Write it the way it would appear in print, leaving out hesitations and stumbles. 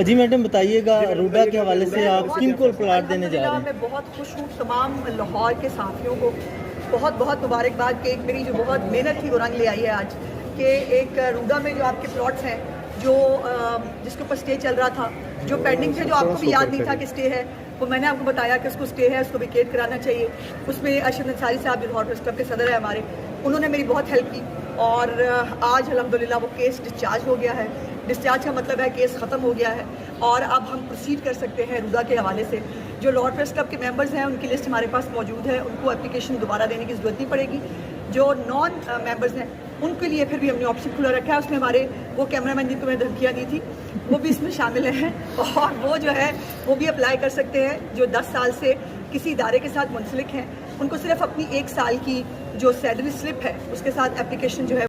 جی madam بتائیے گا روڈا کے حوالے سے آپ کن کو پلاٹ دینے جا رہے ہیں؟ میں بہت خوش ہوں تمام لاہور کے صحافیوں کو بہت بہت مبارکباد کہ ایک میری جو بہت محنت تھی وہ رنگ لے آئی ہے آج کہ ایک روڈا میں جو آپ کے پلاٹس ہیں جو جس کے اوپر سٹے چل رہا تھا جو پینڈنگ تھے جو آپ کو بھی یاد نہیں تھا کہ سٹے ہے وہ میں نے آپ کو بتایا کہ اس کو سٹے ہے اس کو ویکیٹ کرانا چاہیے. اس میں ارشد انصاری صاحب جو لاہور پریس کلب کے صدر ہیں ہمارے انہوں نے میری بہت ہیلپ کی اور آج الحمدللہ وہ کیس ڈسچارج ہو گیا ہے. ڈسچارج کا مطلب ہے کیس ختم ہو گیا ہے اور اب ہم پروسیڈ کر سکتے ہیں روڈا کے حوالے سے. جو لاہور پریس کلب کے ممبرز ہیں ان کی لسٹ ہمارے پاس موجود ہے, ان کو اپلیکیشن دوبارہ دینے کی ضرورت نہیں پڑے گی. جو نان ممبرز ہیں ان کے لیے پھر بھی ہم نے آپشن کھلا رکھا ہے. اس میں ہمارے وہ کیمرہ مین جن کو میں نے دھمکیاں دی تھی وہ بھی اس میں شامل ہیں اور وہ جو ہے وہ بھی اپلائی کر سکتے ہیں. جو 10 سال سے کسی ادارے کے ساتھ منسلک ہیں ان کو صرف اپنی 1 سال کی جو سیلری سلپ ہے اس کے ساتھ اپلیکیشن جو ہے